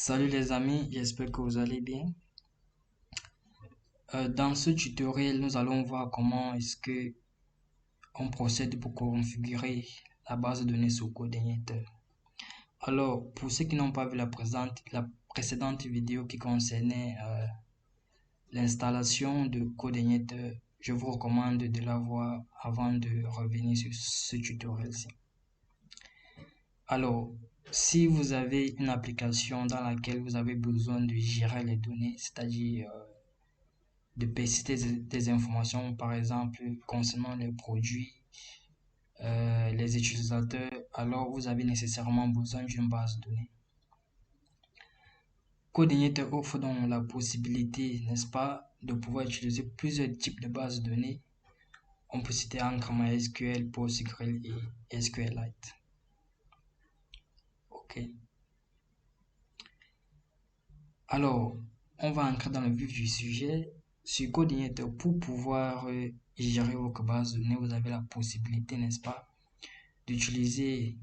Salut les amis, j'espère que vous allez bien. Dans ce tutoriel, nous allons voir comment est-ce que on procède pour configurer la base de données sur Coordinator. Alors, pour ceux qui n'ont pas vu la précédente vidéo qui concernait l'installation de Coordinator, je vous recommande de la voir avant de revenir sur ce tutoriel-ci. Alors, si vous avez une application dans laquelle vous avez besoin de gérer les données, c'est-à-dire de persister des informations, par exemple, concernant les produits, les utilisateurs, alors vous avez nécessairement besoin d'une base de données. Coordinator offre donc la possibilité, n'est-ce pas, de pouvoir utiliser plusieurs types de bases de données. On peut citer Encre, MySQL, PostgreSQL et SQLite. Ok. Alors, on va entrer dans le vif du sujet. Sur Coordinator, pour pouvoir gérer votre base de données, vous avez la possibilité, n'est-ce pas, d'utiliser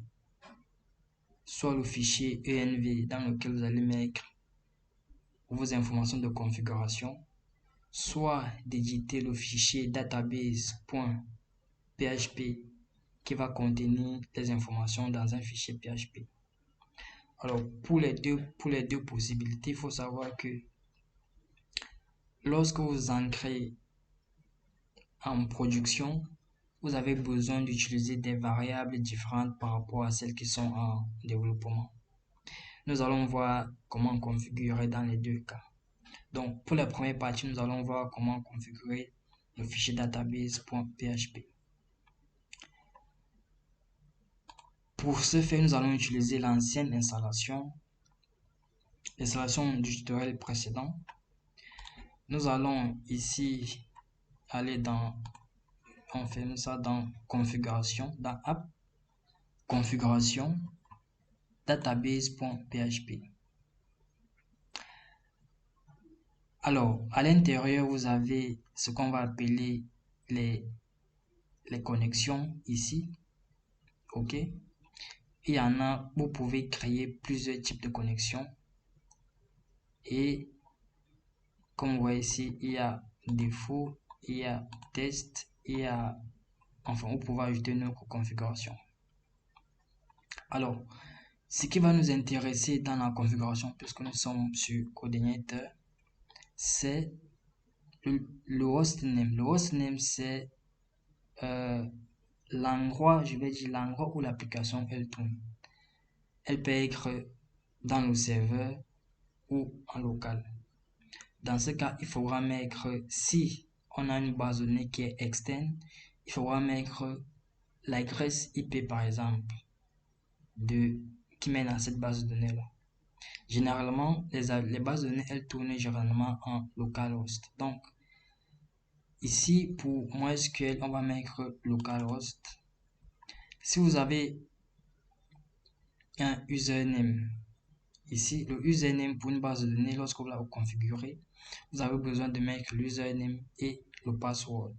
soit le fichier env dans lequel vous allez mettre vos informations de configuration, soit d'éditer le fichier database.php qui va contenir les informations dans un fichier PHP. Alors, pour les deux possibilités, il faut savoir que lorsque vous entrez en production, vous avez besoin d'utiliser des variables différentes par rapport à celles qui sont en développement. Nous allons voir comment configurer dans les deux cas. Donc, pour la première partie, nous allons voir comment configurer le fichier database.php. Pour ce faire, nous allons utiliser l'ancienne installation, l'installation du tutoriel précédent. Nous allons ici aller on fait ça dans configuration, dans app, configuration, database.php. Alors, à l'intérieur, vous avez ce qu'on va appeler les connexions ici. OK? Il y en a, vous pouvez créer plusieurs types de connexions. Et comme vous voyez ici, il y a défaut, il y a test, il y a... Enfin, vous pouvez ajouter une autre configuration. Alors, ce qui va nous intéresser dans la configuration, puisque nous sommes sur Coordinator, c'est le hostname. Le hostname, c'est l'endroit, je vais dire l'endroit où l'application elle tourne. Elle peut être dans le serveur ou en local. Dans ce cas, il faudra mettre, si on a une base de données qui est externe, il faudra mettre l'adresse IP par exemple qui mène à cette base de données là. Généralement, les bases de données elles tournent généralement en localhost. Donc, ici pour MySQL, on va mettre localhost. Si vous avez un username, ici le username pour une base de données, lorsque vous la configurez, vous avez besoin de mettre l'username et le password.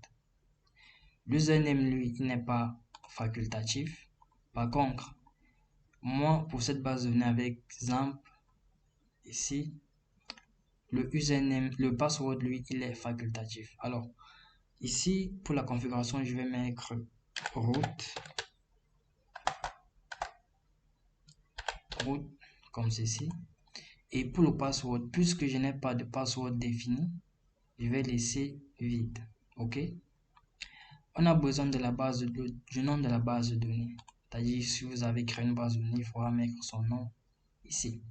L'username, lui, il n'est pas facultatif. Par contre, moi, pour cette base de données avec XAMPP, ici, le username, le password, lui, il est facultatif. Alors, ici, pour la configuration, je vais mettre root comme ceci. Et pour le password, puisque je n'ai pas de password défini, je vais laisser vide. OK? On a besoin de la base du nom de la base de données. C'est-à-dire, si vous avez créé une base de données, il faudra mettre son nom ici.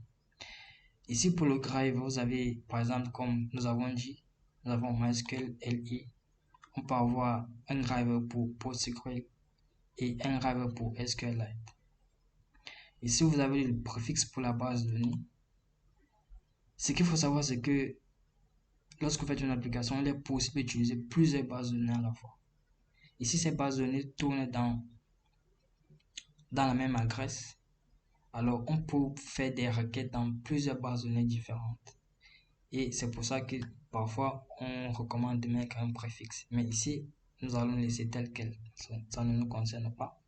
Ici, pour le drive, vous avez, par exemple, comme nous avons dit, nous avons MySQL LI. On peut avoir un driver pour PostgreSQL et un driver pour SQLite. Ici, vous avez le préfixe pour la base de données. Ce qu'il faut savoir, c'est que lorsque vous faites une application, il est possible d'utiliser plusieurs bases de données à la fois. Ici, ces bases de données tournent dans la même adresse. Alors, on peut faire des requêtes dans plusieurs bases de données différentes. Et c'est pour ça que parfois, on recommande de mettre un préfixe. Mais ici, nous allons laisser tel quel. Ça ne nous concerne pas.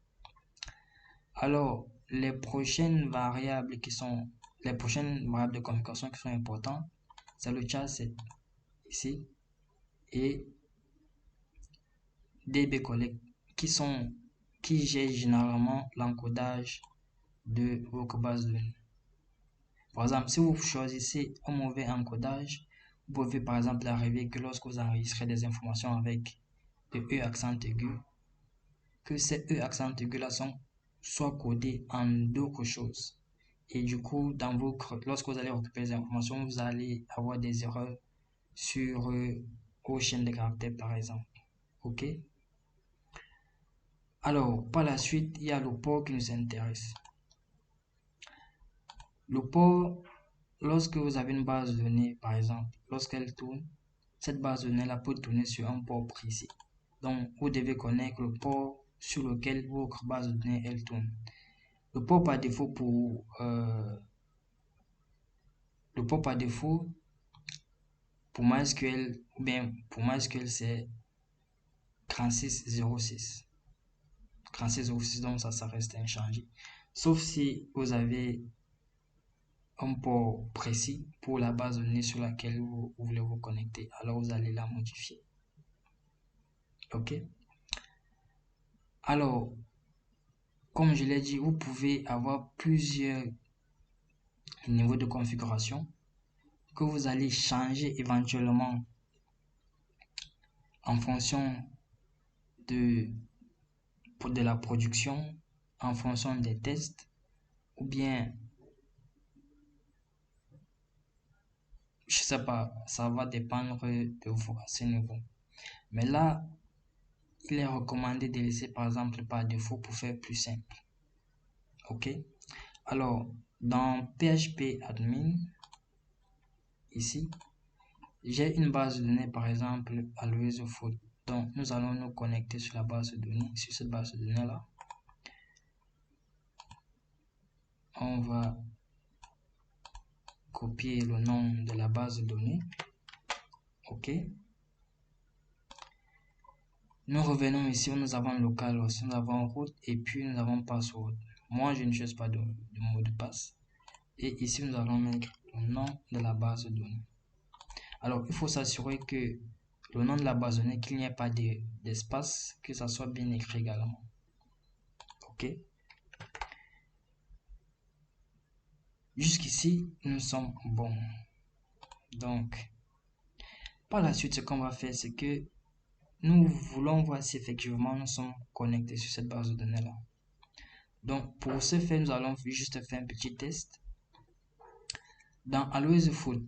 Alors, les prochaines variables qui sont les prochaines variables de configuration qui sont importantes, c'est le char7 ici et dbcollect qui gère généralement l'encodage de votre base de données. Par exemple, si vous choisissez un mauvais encodage, vous pouvez par exemple arriver que lorsque vous enregistrez des informations avec le E accent aigu, que ces E accent aigus là sont soit codés en d'autres choses. Et du coup, lorsque vous allez récupérer les informations, vous allez avoir des erreurs sur vos chaînes de caractères par exemple. Ok? Alors, par la suite, il y a le port qui nous intéresse. Le port, lorsque vous avez une base de données, par exemple, lorsqu'elle tourne, cette base de données-là peut tourner sur un port précis. Donc, vous devez connaître le port sur lequel votre base de données elle tourne. Le port par défaut pour MySQL ou bien pour MySQL c'est 3606. 3606, donc ça reste inchangé. Sauf si vous avez un port précis pour la base de données sur laquelle vous voulez vous connecter. Alors vous allez la modifier. Ok. Alors, comme je l'ai dit, vous pouvez avoir plusieurs niveaux de configuration que vous allez changer éventuellement en fonction de la production, en fonction des tests, ou bien, je sais pas, ça va dépendre de vous à ce niveau. Mais là, il est recommandé de laisser par exemple par défaut pour faire plus simple. Ok. Alors, dans PHP admin, ici, j'ai une base de données par exemple Always Food. Donc, nous allons nous connecter sur la base de données, sur cette base de données là. On va copier le nom de la base de données. Ok. Nous revenons ici où nous avons localhost, nous avons root et puis nous avons password. Moi, je ne choisis pas de mot de passe. Et ici, nous allons mettre le nom de la base de données. Alors, il faut s'assurer que le nom de la base de données, qu'il n'y ait pas d'espace, que ça soit bien écrit également. Ok. Jusqu'ici, nous sommes bons. Donc, par la suite, ce qu'on va faire, c'est que nous voulons voir si effectivement nous sommes connectés sur cette base de données là. Donc, pour ce faire, nous allons juste faire un petit test. Dans Always Food,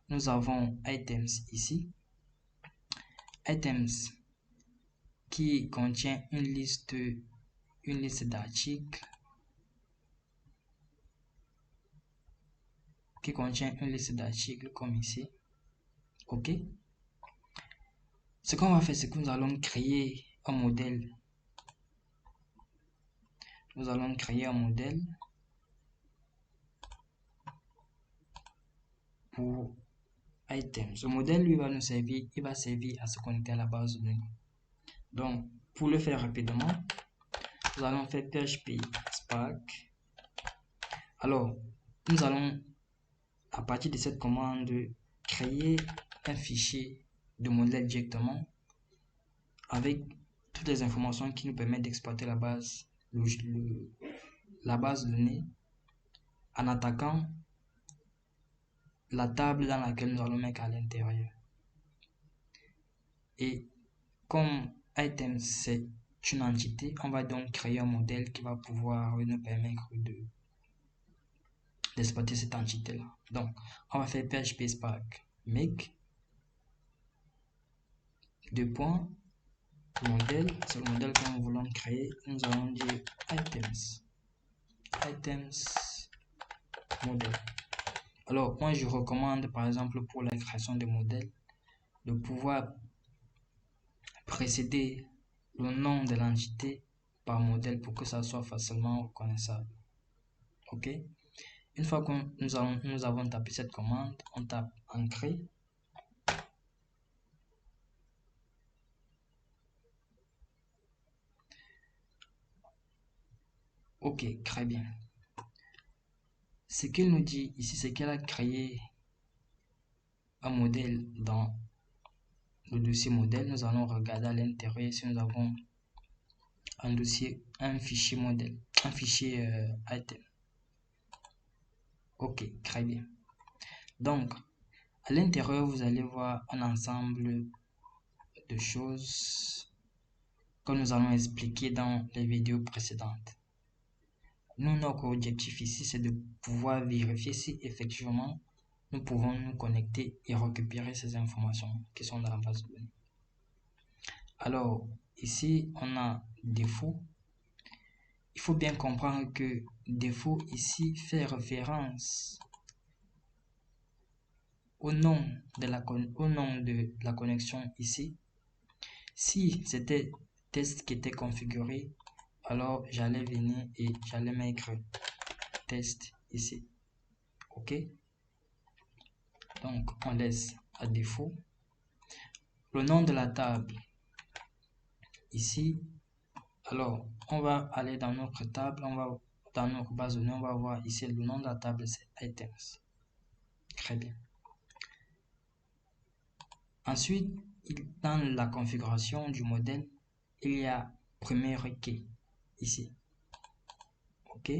nous avons items ici. Items qui contient une liste d'articles. Qui contient une liste d'articles comme ici. Ok. Ce qu'on va faire, c'est que nous allons créer un modèle. Nous allons créer un modèle pour items. Ce modèle lui va nous servir, il va servir à se connecter à la base de données. Donc, pour le faire rapidement, nous allons faire PHP Spark. Alors, nous allons, à partir de cette commande, créer un fichier de modèle directement avec toutes les informations qui nous permettent d'exploiter la base de données en attaquant la table dans laquelle nous allons mettre à l'intérieur. Et comme item c'est une entité, on va donc créer un modèle qui va pouvoir nous permettre d'exploiter cette entité là. Donc on va faire PHP Spark make modèle, c'est le modèle que nous voulons créer. Nous allons dire items modèle. Alors moi je recommande par exemple pour la création de modèles de pouvoir précéder le nom de l'entité par modèle pour que ça soit facilement reconnaissable. Ok. Une fois que nous avons tapé cette commande, on tape ancrer. Ok, très bien. Ce qu'il nous dit ici, c'est qu'elle a créé un modèle dans le dossier modèle. Nous allons regarder à l'intérieur si nous avons un dossier, un fichier modèle, un fichier item. Ok, très bien. Donc, à l'intérieur, vous allez voir un ensemble de choses que nous allons expliquer dans les vidéos précédentes. Nous, notre objectif ici, c'est de pouvoir vérifier si effectivement nous pouvons nous connecter et récupérer ces informations qui sont dans la base de données. Alors, ici, on a défaut. Il faut bien comprendre que défaut ici fait référence au nom de la connexion ici. Si c'était test qui était configuré, alors j'allais venir et j'allais mettre test ici. Ok, donc on laisse à défaut. Le nom de la table ici, alors on va aller dans notre table, on va dans notre base de données, on va voir ici le nom de la table, c'est items. Très bien. Ensuite, dans la configuration du modèle, il y a première key ici. Ok,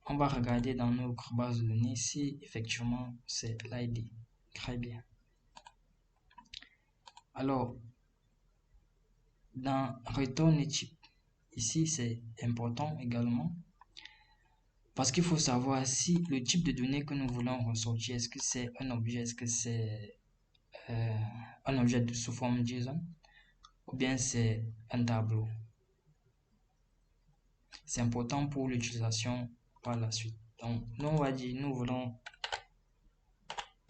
on va regarder dans notre base de données si effectivement c'est l'ID. Très bien. Alors, dans return type, ici c'est important également parce qu'il faut savoir si le type de données que nous voulons ressortir, est-ce que c'est un objet, est-ce que c'est un objet sous forme JSON ou bien c'est un tableau. C'est important pour l'utilisation par la suite. Donc, nous, on va dire, nous voulons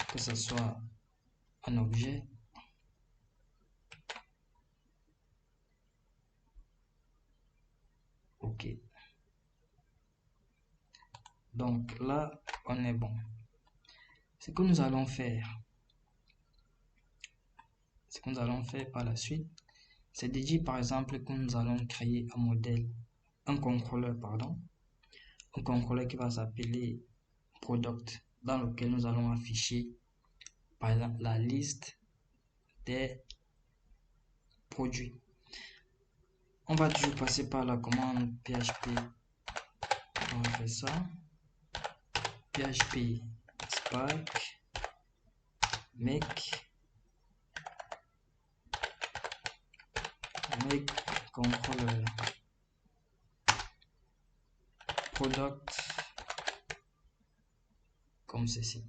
que ce soit un objet. Ok. Donc, là, on est bon. Ce que nous allons faire, par la suite, c'est de dire, par exemple, que nous allons créer un modèle, un contrôleur qui va s'appeler product, dans lequel nous allons afficher, par exemple, la liste des produits. On va toujours passer par la commande PHP. On va faire ça. PHP Spark make controller product comme ceci.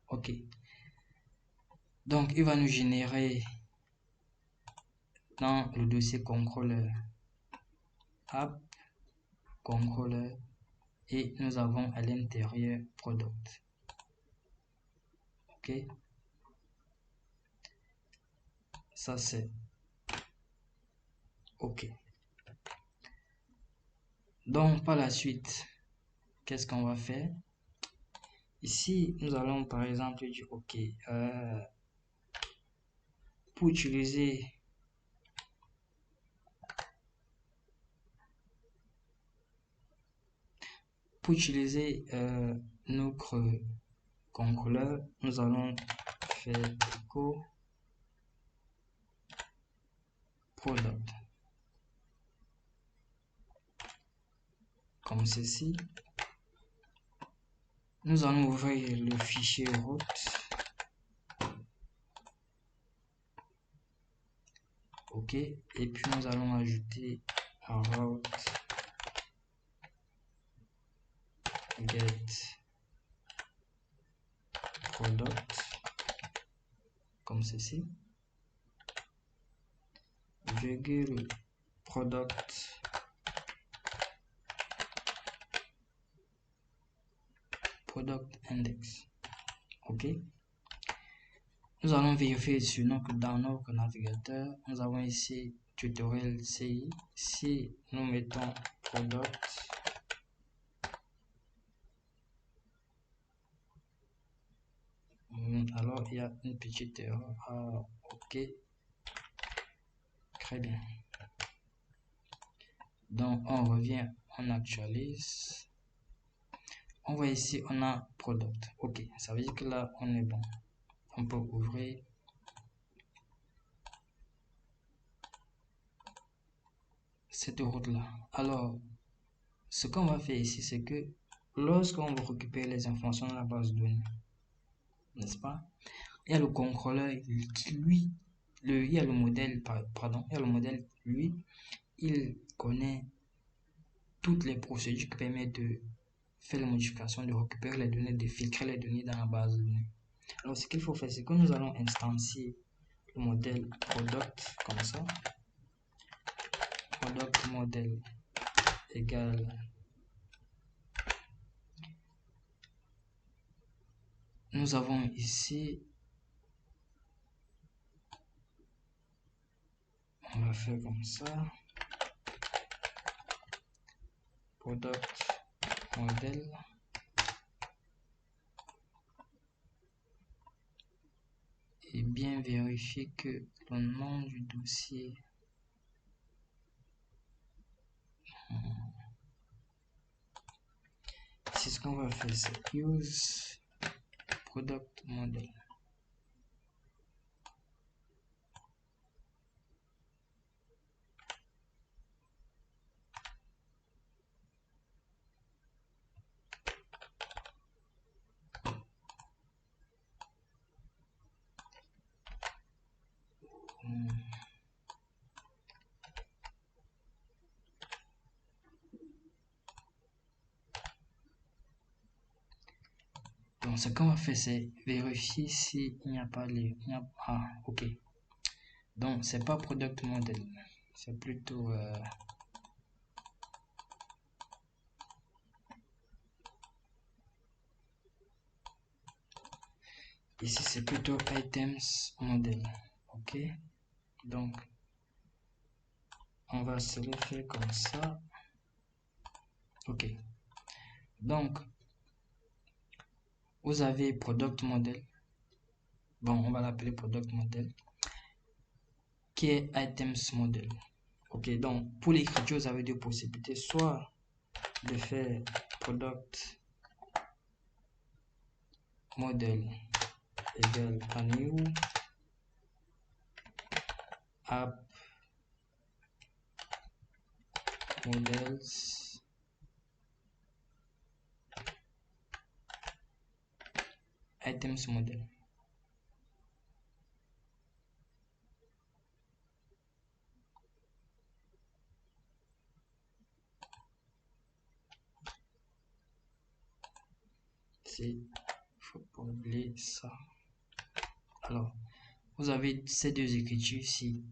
Ok. Donc, il va nous générer dans le dossier controller app controller et nous avons à l'intérieur product. Ok, ça c'est ok. Donc par la suite, qu'est-ce qu'on va faire ici? Nous allons par exemple dire ok, pour utiliser notre contrôleur, nous allons faire echo product comme ceci. Nous allons ouvrir le fichier route. Ok, et puis nous allons ajouter un route get product comme ceci, virgule product index. Ok, nous allons vérifier dans notre navigateur. Nous avons ici tutoriel CI. Si nous mettons product, alors il y a une petite erreur. Ok, très bien. Donc on revient on actualise. On voit ici, on a product. Ok, ça veut dire que là, on est bon. On peut ouvrir. Cette route-là. Alors, ce qu'on va faire ici, c'est que lorsqu'on va récupérer les informations dans la base de données, n'est-ce pas? Il y a le contrôleur qui, lui, il y a le modèle, pardon, il y a le modèle, lui, il connaît toutes les procédures qui permettent de faire les modifications, de récupérer les données, de filtrer les données dans la base de données. Alors, ce qu'il faut faire, c'est que nous allons instancier le modèle product comme ça. Product model égale. Nous avons ici, on va faire comme ça. Product model. Et bien vérifier que le nom du dossier c'est ce qu'on va faire, c'est use product model. Donc ce qu'on va faire, c'est vérifier s'il n'y a pas les... Ah, ok. Donc c'est pas product model, c'est plutôt... Ici c'est plutôt items model. Ok. Donc on va se le faire comme ça. Ok. Donc vous avez product model. Bon, on va l'appeler product model. Qui est items model. Ok, donc pour l'écriture, vous avez deux possibilités. Soit de faire product model égale à new app models items model. Il faut pas oublier ça. Alors, vous avez ces deux écritures ici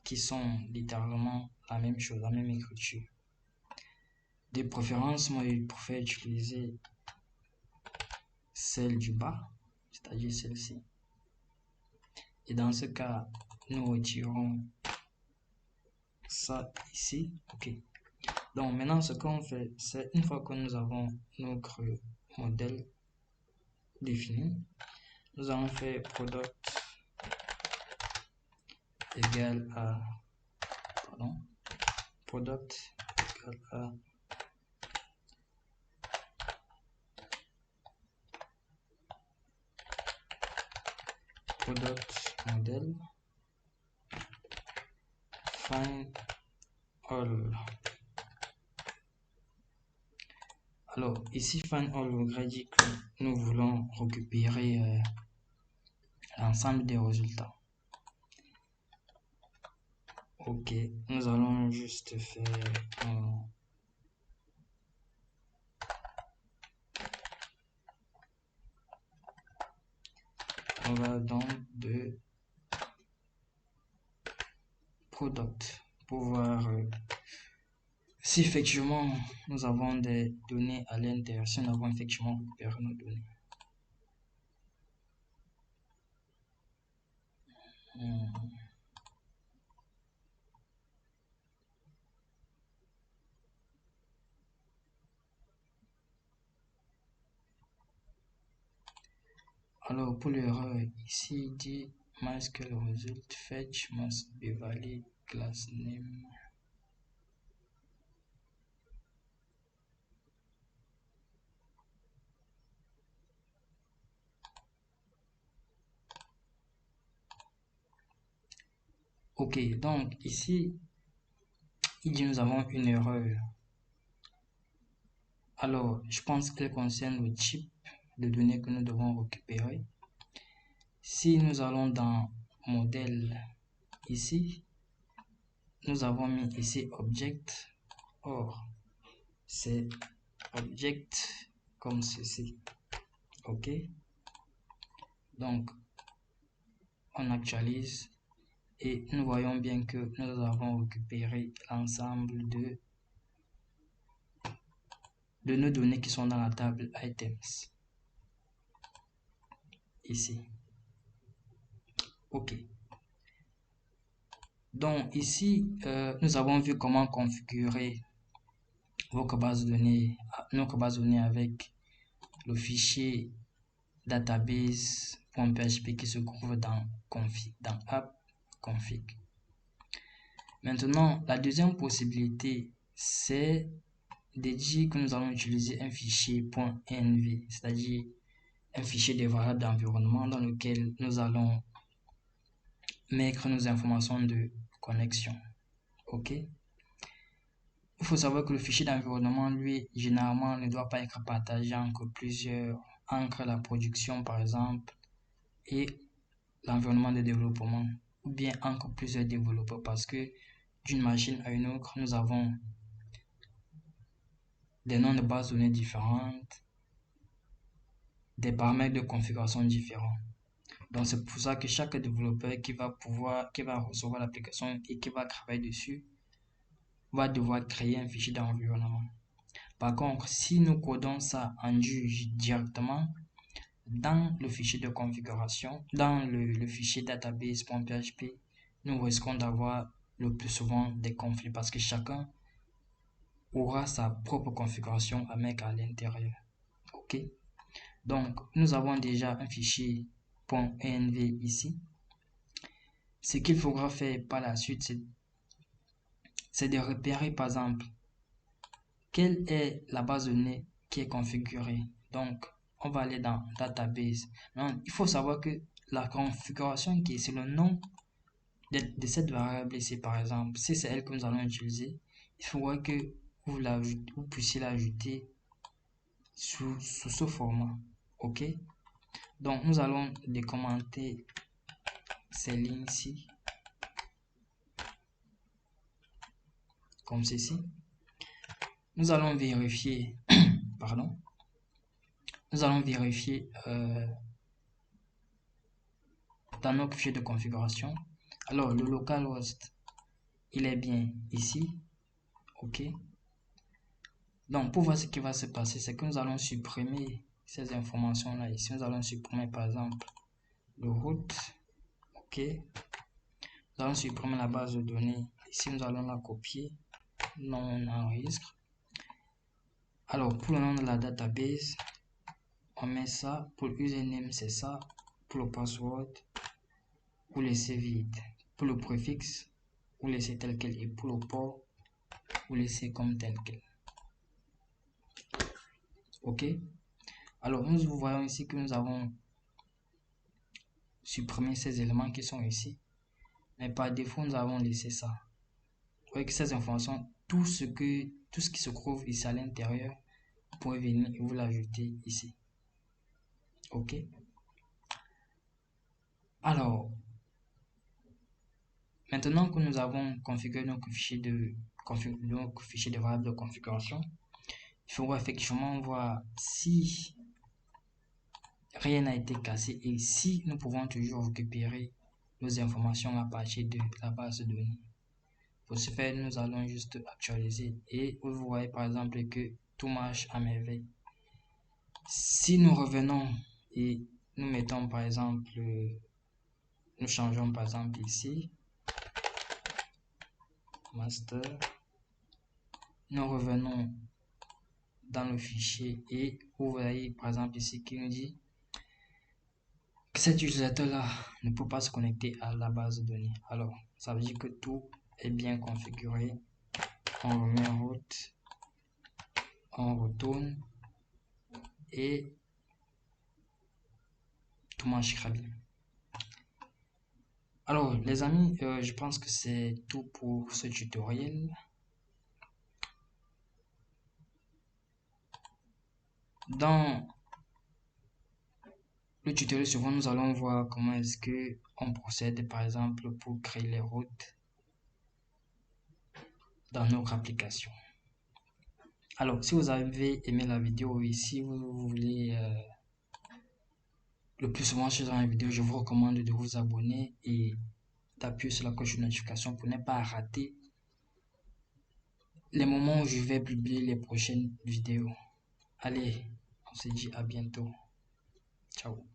qui sont littéralement la même chose, la même écriture. De préférence, moi, je préfère utiliser celle du bas, c'est-à-dire celle-ci. Et dans ce cas, nous retirons ça ici. Ok. Donc maintenant, ce qu'on fait, c'est une fois que nous avons notre modèle défini, nous allons faire product égale à product égale à product model find all. Alors ici find all voudrait dire que nous voulons récupérer l'ensemble des résultats. Ok, nous allons juste faire on va donc de product pour voir si effectivement nous avons des données à l'intérieur, si nous avons effectivement récupéré nos données. Alors pour l'erreur ici il dit MySQL result fetch must be valid class name. Ok, donc ici, il dit nous avons une erreur. Alors, je pense qu'elle concerne le type de données que nous devons récupérer. Si nous allons dans modèle ici, nous avons mis ici object. Or, c'est object comme ceci. Ok, donc on actualise et nous voyons bien que nous avons récupéré l'ensemble de nos données qui sont dans la table items ici. Ok, donc ici nous avons vu comment configurer notre base de données avec le fichier database.php qui se trouve dans config, dans app config. Maintenant, la deuxième possibilité, c'est de dire que nous allons utiliser un fichier .env, c'est-à-dire un fichier de variables d'environnement dans lequel nous allons mettre nos informations de connexion. Ok? Il faut savoir que le fichier d'environnement, lui, généralement, ne doit pas être partagé entre la production, par exemple, et l'environnement de développement, ou bien entre plusieurs développeurs, parce que d'une machine à une autre, nous avons des noms de bases de données différentes, des paramètres de configuration différents. Donc c'est pour ça que chaque développeur qui va recevoir l'application et qui va travailler dessus, va devoir créer un fichier d'environnement. Par contre, si nous codons ça en directement dans le fichier de configuration, dans le fichier database.php, nous risquons d'avoir le plus souvent des conflits parce que chacun aura sa propre configuration à mettre à l'intérieur. Ok? Donc, nous avons déjà un fichier .env ici. Ce qu'il faudra faire par la suite, c'est de repérer, par exemple, quelle est la base de données qui est configurée. Donc, on va aller dans Database. Non, il faut savoir que la configuration qui est sur le nom de cette variable ici, par exemple, si c'est elle que nous allons utiliser, il faudra que vous puissiez l'ajouter sous ce format. Ok? Donc, nous allons décommenter ces lignes-ci, comme ceci. Nous allons vérifier, pardon, nous allons vérifier dans notre fichier de configuration. Alors, le localhost, il est bien ici. Ok. Donc, pour voir ce qui va se passer, c'est que nous allons supprimer ces informations-là ici. Nous allons supprimer, par exemple, le root. Ok. Nous allons supprimer la base de données. Ici, nous allons la copier. Non, on enregistre. Alors, pour le nom de la database, on met ça. Pour le username, c'est ça. Pour le password, vous laissez vide. Pour le préfixe, vous laissez tel quel. Et pour le port, vous laissez comme tel quel. Ok. Alors, nous voyons ici que nous avons supprimé ces éléments qui sont ici. Mais par défaut, nous avons laissé ça. Vous voyez que ces informations, tout ce qui se trouve ici à l'intérieur, vous pouvez venir et vous l'ajouter ici. Ok. Alors, maintenant que nous avons configuré notre fichier de variables de configuration, il faudra effectivement voir si rien n'a été cassé et si nous pouvons toujours récupérer nos informations à partir de la base de données. Pour ce faire, nous allons juste actualiser et vous voyez par exemple que tout marche à merveille. Si nous revenons et nous mettons par exemple, nous changeons par exemple ici, master, nous revenons dans le fichier et vous voyez par exemple ici qui nous dit que cet utilisateur là ne peut pas se connecter à la base de données. Alors ça veut dire que tout est bien configuré. On remet en route, on retourne et tout marchera bien. Alors les amis, je pense que c'est tout pour ce tutoriel. Dans le tutoriel suivant, nous allons voir comment est-ce que on procède par exemple pour créer les routes dans notre application. Alors si vous avez aimé la vidéo et si vous voulez le plus souvent sur une vidéo, je vous recommande de vous abonner et d'appuyer sur la cloche de notification pour ne pas rater les moments où je vais publier les prochaines vidéos. Allez, on se dit à bientôt. Ciao.